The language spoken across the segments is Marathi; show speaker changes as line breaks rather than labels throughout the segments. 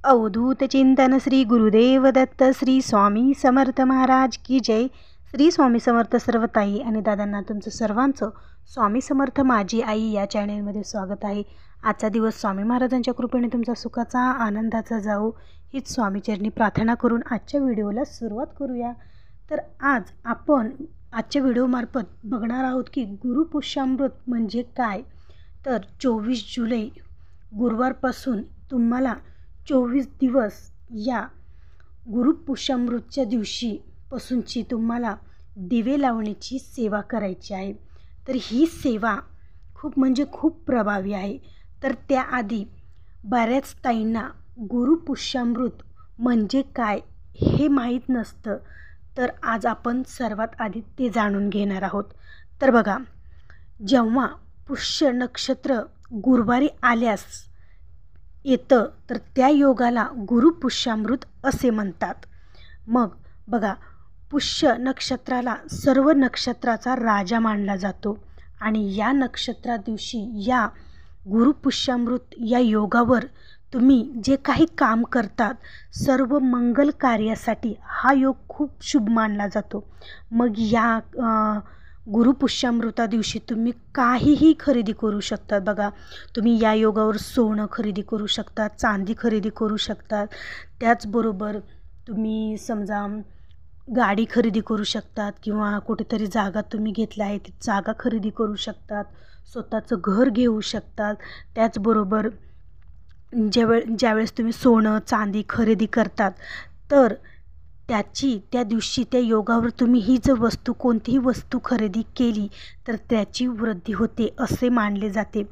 अवधूत चिंतन श्री गुरुदेव दत्त श्री स्वामी समर्थ महाराज की जय। श्री स्वामी समर्थ सर्व ताई आणि दादांना तुमचं सर्वांचं स्वामी समर्थ माझी आई या चॅनेलमध्ये स्वागत आहे। आजचा दिवस स्वामी महाराजांच्या कृपेने तुमचा सुखाचा आनंदाचा जाओ हीच स्वामीचरणी प्रार्थना करून आजच्या व्हिडिओला सुरुवात करूया। तर आज आपण आजच्या व्हिडिओमार्फत बघणार आहोत की गुरुपुष्यामृत म्हणजे काय। तर 24 जुलै गुरुवारपासून तुम्हाला 24 दिवस या गुरुपुष्यामृतच्या दिवशी पासूनची तुम्हाला दिवे लावण्याची सेवा करायची आहे। तर ही सेवा खूप प्रभावी आहे। तर त्याआधी बऱ्याच ताईंना गुरुपुष्यामृत म्हणजे काय हे माहीत नसतं, तर आज आपण सर्वात आधी ते जाणून घेणार आहोत। तर बघा, जेव्हा पुष्य नक्षत्र गुरुवारी आल्यास येतं तर त्या योगाला गुरुपुष्यामृत असे म्हणतात। मग बघा, पुष्य नक्षत्राला सर्व नक्षत्राचा राजा मानला जातो आणि या नक्षत्रा दिवशी या गुरुपुष्यामृत या योगावर तुम्ही जे काही काम करतात सर्व मंगल कार्यासाठी हा योग खूप शुभ मानला जातो। मग या गुरुपुष्यामृता दिवशी तुम्ही काहीही खरेदी करू शकता। बघा, तुम्ही या योगावर सोनं खरेदी करू शकता, चांदी खरेदी करू शकता, त्याचबरोबर तुम्ही समजा गाडी खरेदी करू शकतात किंवा कुठेतरी जागा तुम्ही घेतला आहे ती जागा खरेदी करू शकतात, स्वतःचं घर घेऊ शकतात। त्याचबरोबर ज्यावेळेस तुम्ही सोनं चांदी खरेदी करतात तर त्या दिवशी त्या योगावर तुम्ही ही जर वस्तू कोणतीही वस्तू खरेदी केली तर त्याची वृद्धी होते असे मानले जाते।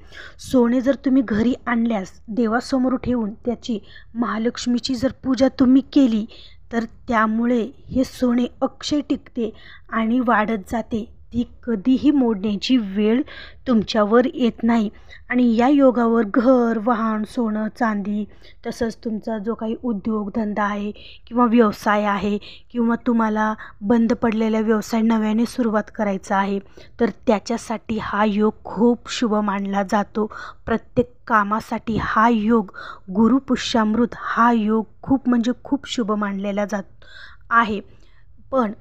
सोने जर तुम्ही घरी आणल्यास देवासमोर ठेवून त्याची महालक्ष्मीची जर पूजा तुम्ही केली तर त्यामुळे हे सोने अक्षय टिकते आणि वाढत जाते, ती कधीही मोडण्याची वेळ तुमच्यावर येत नाही। आणि या योगावर घर वाहन सोनं चांदी तसंच तुमचा जो काही उद्योगधंदा आहे किंवा व्यवसाय आहे किंवा तुम्हाला बंद पडलेला व्यवसाय नव्याने सुरुवात करायचा आहे तर त्याच्यासाठी हा योग खूप शुभ मानला जातो। प्रत्येक कामासाठी हा योग गुरुपुष्यामृत हा योग खूप शुभ मानलेला जात आहे। पण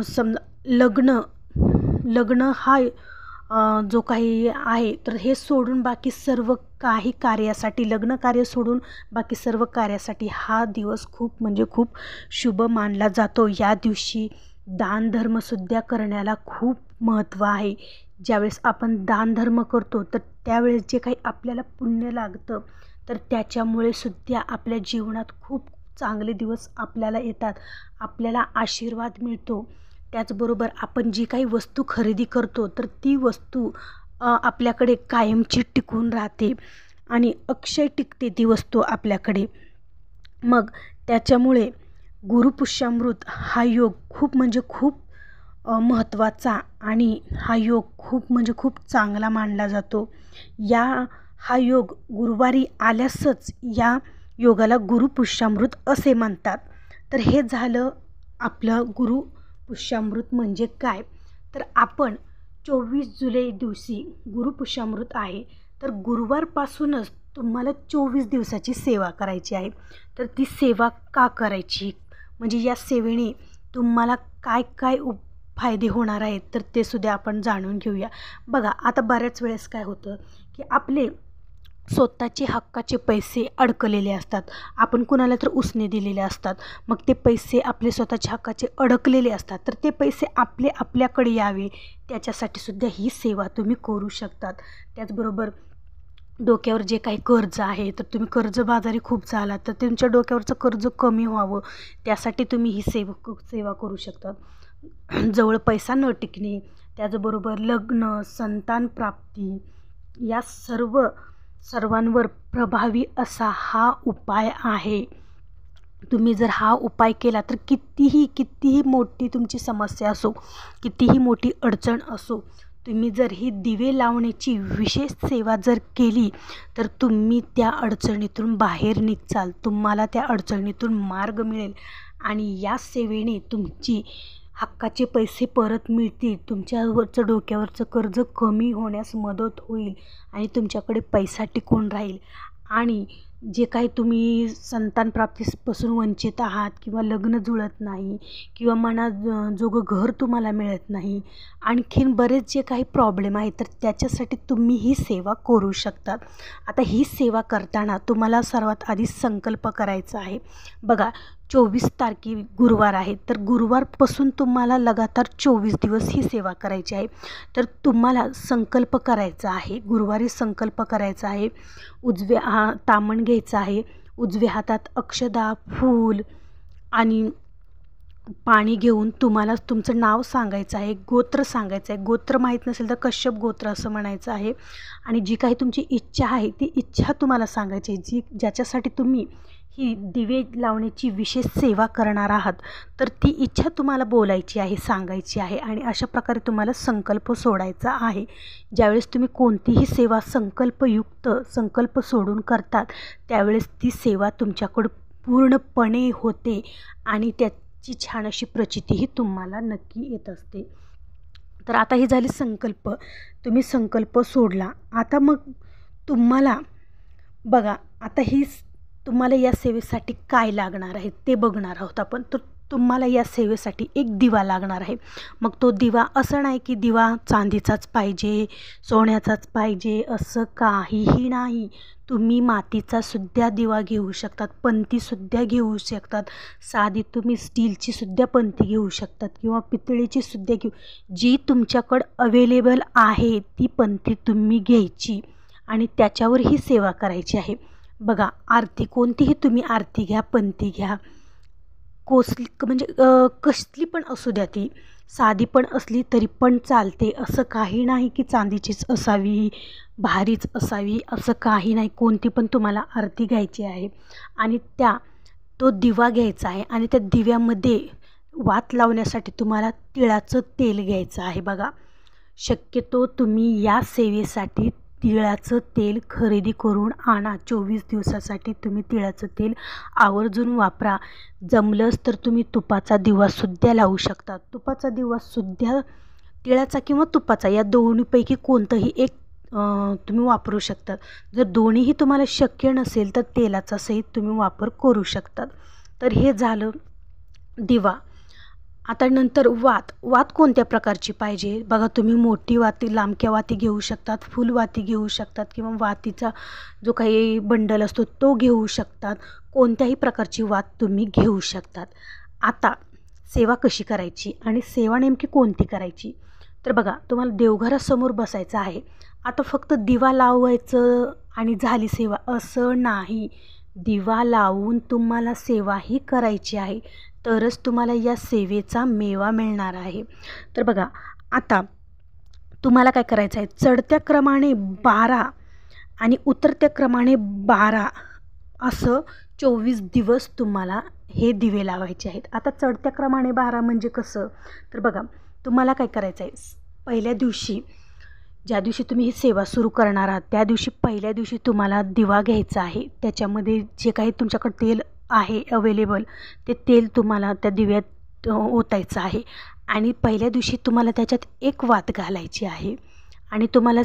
समजा लग्न हा जो काही आहे तर हे सोडून बाकी सर्व काही कार्यासाठी लग्न कार्य सोडून बाकी सर्व कार्यासाठी हा दिवस खूप शुभ मानला जातो। या दिवशी दानधर्मसुद्धा करण्याला खूप महत्त्व आहे। ज्यावेळेस आपण दानधर्म करतो तर त्यावेळेस जे काही आपल्याला पुण्य लागतं तर त्याच्यामुळे सुद्धा आपल्या जीवनात खूप चांगले दिवस आपल्याला येतात, आपल्याला आशीर्वाद मिळतो। त्याचबरोबर आपण जी काही वस्तू खरेदी करतो तर ती वस्तू आपल्याकडे कायमची टिकून राहते आणि अक्षय टिकते ती वस्तू आपल्याकडे। मग त्याच्यामुळे गुरुपुष्यामृत हा योग खूप महत्त्वाचा आणि हा योग खूप चांगला मानला जातो। हा योग गुरुवारी आल्यासच या योगाला गुरुपुष्यामृत असे म्हणतात। तर हे झालं आपलं गुरुपुष्यामृत म्हणजे काय। तर आपण 24 जुलै दिवशी गुरुपुष्यामृत आहे तर गुरुवारपासूनच तुम्हाला 24 दिवसाची सेवा करायची आहे। तर ती सेवा का करायची म्हणजे या सेवेने तुम्हाला काय फायदे होणार आहेत तर ते सुद्धा आपण जाणून घेऊया। बघा, आता बऱ्याच वेळेस काय होतं की आपले स्वतःचे हक्काचे पैसे अडकलेले असतात, आपण कुणाला तर उसने दिलेले असतात, मग ते पैसे आपले स्वतःच्या हक्काचे अडकलेले असतात तर ते पैसे आपल्याकडे यावे त्याच्यासाठी सुद्धा ही सेवा तुम्ही करू शकतात। त्याचबरोबर डोक्यावर जे काही कर्ज आहे तर तुम्ही कर्जबाजारी खूप झालात तर तुमच्या डोक्यावरचं कर्ज कमी व्हावं त्यासाठी तुम्ही ही सेवा करू शकता। जवळ पैसा न टिकणे, त्याचबरोबर लग्न संतान प्राप्ती या सर्वांवर प्रभावी असा हा उपाय आहे। तुम्ही जर हा उपाय केला तर कितीही मोठी तुमची समस्या असो, कितीही मोठी अडचण असो, तुम्ही जर ही दिवे लावण्याची विशेष सेवा जर केली तर तुम्ही त्या अडचणीतून बाहेर निघाल, तुम्हाला त्या अडचणीतून मार्ग मिळेल आणि या सेवेने तुमची हक्काचे पैसे परत मिळतील, तुमच्यावरचं डोक्यावरचं कर्ज कमी होण्यास मदत होईल आणि तुमच्याकडे पैसा टिकून राहील आणि जे काही तुम्ही संतान प्राप्तीपासून वंचित आहात किंवा लग्न जुळत नाही किंवा मनात जोगं घर तुम्हाला मिळत नाही, आणखीन बरेच जे काही प्रॉब्लेम आहेत, तर त्याच्यासाठी तुम्ही ही सेवा करू शकतात. आता ही सेवा करताना तुम्हाला सर्वात आधी संकल्प करायचा आहे. बघा, 24 तारखे गुरुवार आहे, तर गुरुवारपासून तुम्हाला लगातार 24 दिवस ही सेवा करायची आहे. तर तुम्हाला संकल्प करायचा आहे, गुरुवारी संकल्प करायचा आहे. तामण घ्यायचं आहे, उजव्या हातात अक्षदा, फूल आणि पाणी घेऊन तुम्हाला तुमचं नाव सांगायचं आहे, गोत्र सांगायचं आहे. गोत्र माहीत नसेल तर कश्यप गोत्र असं म्हणायचं आहे. आणि जी काही तुमची इच्छा आहे ती इच्छा तुम्हाला सांगायची आहे, ज्याच्यासाठी तुम्ही ही दिवे लावण्याची विशेष सेवा करणार आहात. तर ती इच्छा तुम्हाला बोलायची आहे, सांगायची आहे आणि अशा प्रकारे तुम्हाला संकल्प सोडायचा आहे. ज्यावेळेस तुम्ही कोणतीही सेवा संकल्प सोडून करतात, त्यावेळेस ती सेवा तुमच्याकडं पूर्णपणे होते आणि त्याची छान अशी प्रचितीही तुम्हाला नक्की येत असते. तर आता ही झाली संकल्प. तुम्ही संकल्प सोडला. आता मग तुम्हाला बघा, आता तुम्हाला या सेवेसाठी काय लागणार आहे ते बघणार आहोत आपण. तर तुम्हाला या सेवेसाठी एक दिवा लागणार आहे. मग तो दिवा असं नाही की दिवा चांदीचाच पाहिजे, सोन्याचाच पाहिजे, असं काहीही नाही. तुम्ही मातीचासुद्धा दिवा घेऊ शकतात, पणतीसुद्धा घेऊ शकतात, साधी तुम्ही स्टीलचीसुद्धा पणती घेऊ शकतात किंवा पितळीचीसुद्धा जी तुमच्याकडं अवेलेबल आहे ती पणती तुम्ही घ्यायची आणि त्याच्यावर ही सेवा करायची आहे. बघा, आरती कोणतीही तुम्ही आरती घ्या, पणती घ्या, कसली पण असू द्या, ती साधी पण असली तरी पण चालते. असं काही नाही की चांदीचीच असावी, भारीच असावी, असं काही नाही. कोणती पण तुम्हाला आरती घ्यायची आहे आणि तो दिवा घ्यायचा आहे आणि त्या दिव्यामध्ये वात लावण्यासाठी तुम्हाला तिळाचं तेल घ्यायचं आहे. बघा, शक्यतो तुम्ही या सेवेसाठी तिळाचं तेल खरेदी करून आणा. 24 दिवसासाठी तुम्ही तिळाचं तेल आवर्जून वापरा. जमलंच तर तुम्ही तुपाचा दिवासुद्धा लावू शकता. तुपाचा दिवासुद्धा तिळाचा किंवा तुपाचा या दोन्हीपैकी कोणतंही एक तुम्ही वापरू शकता. जर दोन्हीही तुम्हाला शक्य नसेल तर तेलाचा सहित तुम्ही वापर करू शकतात. तर हे झालं दिवा. आता नंतर वात कोणत्या प्रकारची पाहिजे बघा, तुम्ही मोठी वाती, लांबक्या वाती घेऊ शकतात, फुलवाती घेऊ शकतात किंवा वातीचा जो काही बंडल असतो तो घेऊ शकतात. कोणत्याही प्रकारची वात तुम्ही घेऊ शकतात. आता सेवा कशी करायची आणि सेवा नेमकी कोणती करायची, तर बघा, तुम्हाला देवघरासमोर बसायचं आहे. आता फक्त दिवा लावायचं आणि झाली सेवा असं नाही. दिवा लावून तुम्हाला सेवाही करायची आहे, तरच तुम्हाला या सेवेचा मेवा मिळणार आहे. तर बघा, आता तुम्हाला काय करायचं आहे, चढत्या क्रमाने 12 आणि उतरत्या क्रमाने 12 असं 24 दिवस तुम्हाला हे दिवे लावायचे आहेत. आता चढत्या क्रमाने 12 म्हणजे कसं, तर बघा, तुम्हाला काय करायचं आहे, पहिल्या दिवशी ज्या दिवशी तुम्ही ही सेवा सुरू करणार आहात त्या दिवशी पहिल्या दिवशी तुम्हाला दिवा घ्यायचा आहे. त्याच्यामध्ये जे काही तुमच्याकडे तेल आहे अवेलेबल ते तेल तुम्हाला त्या दिव्यात ओतायचं आहे आणि पहिल्या दिवशी तुम्हाला त्याच्यात एक वात घालायची आहे आणि तुम्हाला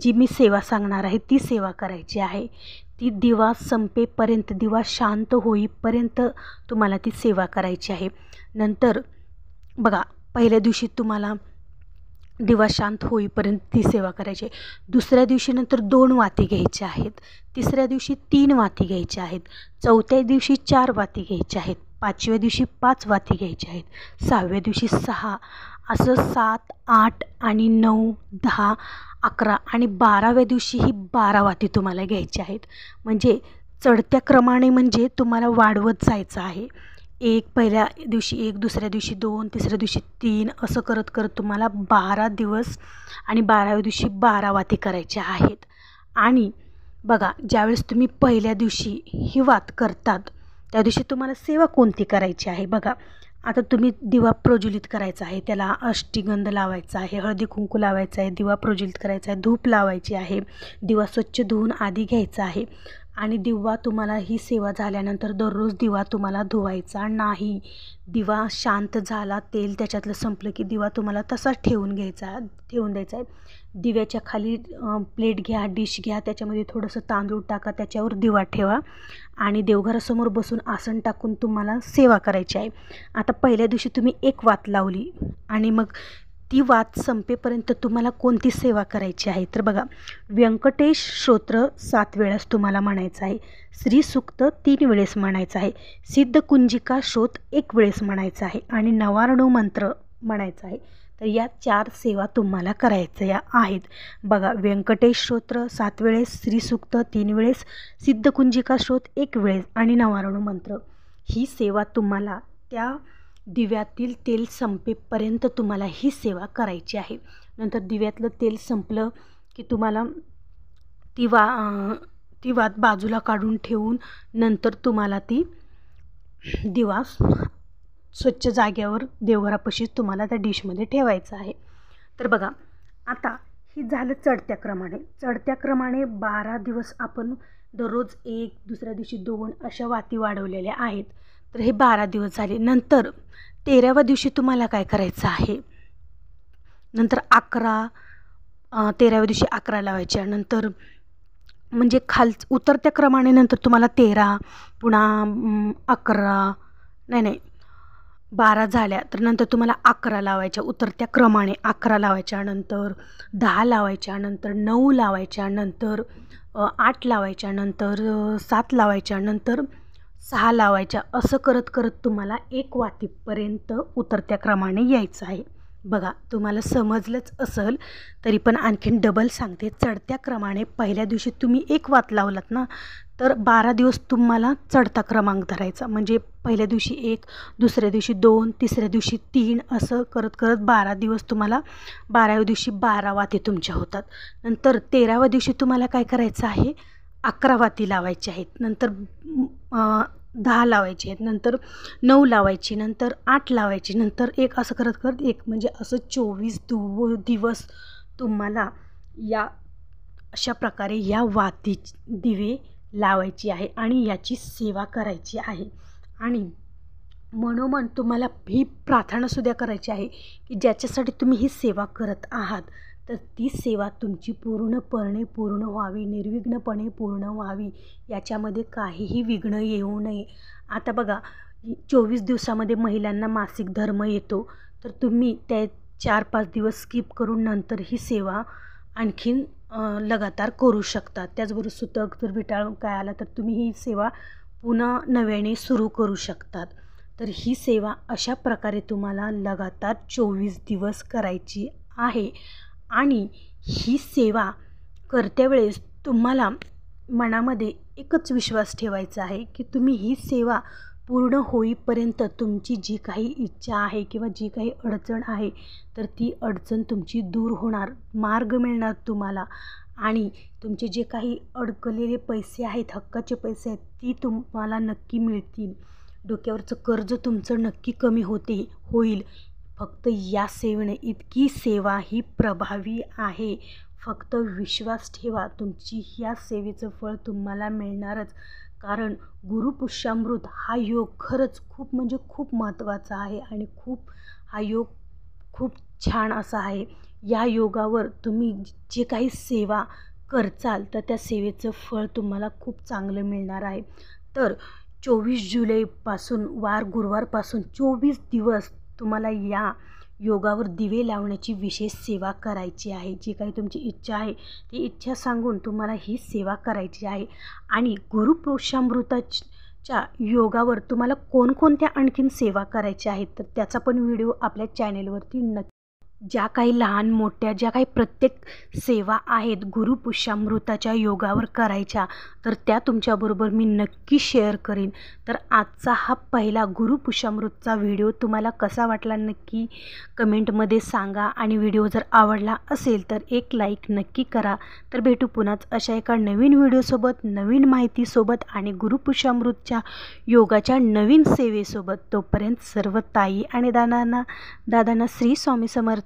जी मी सेवा सांगणार आहे ती सेवा करायची आहे. ती दिवा संपेपर्यंत, दिवा शांत होईपर्यंत तुम्हाला ती सेवा करायची आहे. नंतर बघा, पहिल्या दिवशी तुम्हाला दिवा शांत होईपर्यंत ती सेवा करायची. दुसऱ्या दिवशी नंतर 2 वाती घ्यायच्या आहेत, तिसऱ्या दिवशी 3 वाती घ्यायच्या आहेत, चौथ्या दिवशी 4 वाती घ्यायच्या आहेत, 5व्या दिवशी 5 वाती घ्यायच्या आहेत, 6व्या दिवशी 6, असं 7, 8 आणि 9, 10, 11 आणि 12व्या दिवशी ही 12 वाती तुम्हाला घ्यायच्या आहेत. म्हणजे चढत्या क्रमाने म्हणजे तुम्हाला वाढवत जायचं आहे. पहिल्या दिवशी 1, दुसऱ्या दिवशी 2, तिसऱ्या दिवशी 3 असं करत करत तुम्हाला 12 दिवस आणि 12व्या दिवशी 12 वाती करायच्या आहेत. आणि बघा, ज्यावेळेस तुम्ही पहिल्या दिवशी ही वात करतात त्या दिवशी तुम्हाला सेवा कोणती करायची आहे. बघा, आता तुम्ही दिवा प्रज्वलित करायचा आहे, त्याला अष्टगंध लावायचा आहे, हळदी कुंकू लावायचं आहे, दिवा प्रज्वलित करायचा आहे, धूप लावायची आहे, दिवा स्वच्छ धुवून आधी घ्यायचा आहे आणि दिवा तुम्हाला ही सेवा झाल्यानंतर दररोज दिवा तुम्हाला धुवायचा नाही. दिवा शांत झाला, तेल त्याच्यातलं संपलं की दिवा तुम्हाला तसाच ठेवून द्यायचा आहे. दिव्याच्या खाली प्लेट घ्या, डिश घ्या, त्याच्यामध्ये थोडंसं तांदूळ टाका, त्याच्यावर दिवा ठेवा आणि देवघरासमोर बसून आसन टाकून तुम्हाला सेवा करायची आहे. आता पहिल्या दिवशी तुम्ही एक वात लावली आणि मग ती वात संपेपर्यंत तुम्हाला कोणती सेवा करायची आहे तर बघा, व्यंकटेश स्तोत्र 7 वेळेस तुम्हाला म्हणायचं आहे, श्रीसूक्त 3 वेळेस म्हणायचं आहे, सिद्धकुंजिका स्तोत्र 1 वेळेस म्हणायचं आहे आणि नवार्णव मंत्र म्हणायचा आहे. तर या 4 सेवा तुम्हाला करायच्या आहेत. बघा, व्यंकटेश स्तोत्र 7 वेळेस, श्रीसूक्त 3 वेळेस, सिद्धकुंजिका स्तोत्र 1 वेळेस आणि नवार्णव मंत्र. ही सेवा तुम्हाला त्या दिव्यातील तेल संपेपर्यंत तुम्हाला ही सेवा करायची आहे. नंतर दिव्यातलं तेल संपलं की तुम्हाला ती वात बाजूला काढून ठेवून नंतर तुम्हाला ती दिवा स्वच्छ जाग्यावर देवघरापाशीच तुम्हाला त्या डिशमध्ये ठेवायचं आहे. तर बघा, आता ही झालं चढत्या क्रमाने 12 दिवस आपण दररोज 1, दुसऱ्या दिवशी 2 अशा वाती वाढवलेल्या आहेत. तर हे 12 दिवस झाले. नंतर 13व्या दिवशी तुम्हाला काय करायचं आहे, नंतर 13व्या दिवशी 11 लावायच्या. नंतर म्हणजे उतरत्या क्रमाने नंतर तुम्हाला 13, पुन्हा 11, 12 झाल्या तर नंतर तुम्हाला 11 लावायच्या उतरत्या क्रमाने. 11 लावायच्या, नंतर 10 लावायच्या, नंतर 9 लावायच्या, नंतर 8 लावायच्या, नंतर 7 लावायच्या, नंतर 6 लावायच्या. असं करत करत तुम्हाला 1 वातीपर्यंत उतरत्या क्रमाने यायचं आहे. बघा, तुम्हाला समजलंच असेल तरी पण आणखीन डबल सांगते. चढत्या क्रमाने पहिल्या दिवशी तुम्ही 1 वात लावलात ना, तर 12 दिवस तुम्हाला चढता क्रमांक धरायचा. म्हणजे पहिल्या दिवशी 1, दुसऱ्या दिवशी 2, तिसऱ्या दिवशी 3 असं करत करत 12 दिवस तुम्हाला 12व्या दिवशी 12 वाती तुमच्या होतात. नंतर 13व्या दिवशी तुम्हाला काय करायचं आहे, 11 वाती लावायची आहेत, नंतर 10 लावायची आहेत, नंतर 9 लावायची, नंतर 8 लावायची, नंतर 1 असं करत करत 1 म्हणजे असं 24 दिवस तुम्हाला अशा प्रकारे या वाती दिवे लावायची आहे आणि याची सेवा करायची आहे. आणि मनोमन तुम्हाला ही प्रार्थनासुद्धा करायची आहे की ज्याच्यासाठी तुम्ही ही सेवा करत आहात तर ती सेवा तुमची पूर्णपणे पूर्ण व्हावी, निर्विघ्नपणे पूर्ण व्हावी, याच्यामध्ये काहीही विघ्न येऊ नये. आता बघा, 24 दिवसामध्ये महिलांना मासिक धर्म येतो, तर तुम्ही त्या 4-5 दिवस स्किप करून नंतर ही सेवा आणखीन लगातार करू शकता. त्याचबरोबर सुतक जर विटाळ काय आला तर तुम्ही ही सेवा पुन्हा नव्याने सुरू करू शकतात. तर ही सेवा अशा प्रकारे तुम्हाला लगातार 24 दिवस करायची आहे. आणि ही सेवा करत्या वेळेस तुम्हाला मनामध्ये एकच विश्वास ठेवायचा आहे की तुम्ही ही सेवा पूर्ण होईपर्यंत तुमची जी काही इच्छा आहे किंवा जी काही अडचण आहे तर ती अडचण तुमची दूर होणार, मार्ग मिळणार तुम्हाला. आणि तुमचे जे काही अडकलेले पैसे आहेत, हक्काचे पैसे आहेत, ती तुम्हाला नक्की मिळतील. डोक्यावरचं कर्ज तुमचं नक्की कमी होईल. फक्त या सेवेने, इतकी सेवा ही प्रभावी आहे. फक्त विश्वास ठेवा, तुमची ह्या सेवेचं फळ तुम्हाला मिळणारच. कारण गुरुपुष्यामृत हा योग खरंच खूप म्हणजे खूप महत्त्वाचा आहे आणि हा योग खूप छान असा आहे. या योगावर तुम्ही जे काही सेवा करचाल तर त्या सेवेचं फळ तुम्हाला खूप चांगलं मिळणार आहे. तर 24 जुलैपासून गुरुवारपासून 24 दिवस तुम्हाला या योगावर दिवे लावण्याची विशेष सेवा करायची आहे. जी काही तुमची इच्छा आहे ती इच्छा सांगून तुम्हाला ही सेवा करायची आहे. आणि गुरुपुष्यामृताच्या योगावर तुम्हाला कोणकोणत्या आणखीन सेवा करायच्या आहेत तर त्याचा पण व्हिडिओ आपल्या चॅनेलवरती नक्की, ज्या काही लहान मोठ्या ज्या काही प्रत्येक सेवा आहेत गुरुपुष्यामृताच्या योगावर करायच्या तर त्या तुमच्याबरोबर मी नक्की शेअर करीन. तर आजचा हा पहिला गुरुपुष्यामृतचा व्हिडिओ तुम्हाला कसा वाटला नक्की कमेंटमध्ये सांगा. आणि व्हिडिओ जर आवडला असेल तर एक लाईक नक्की करा. तर भेटू पुन्हाच अशा एका नवीन व्हिडिओसोबत, नवीन माहितीसोबत आणि गुरुपुष्यामृतच्या योगाच्या नवीन सेवेसोबत. तोपर्यंत सर्व ताई आणि दादांना श्री स्वामी समर्थ.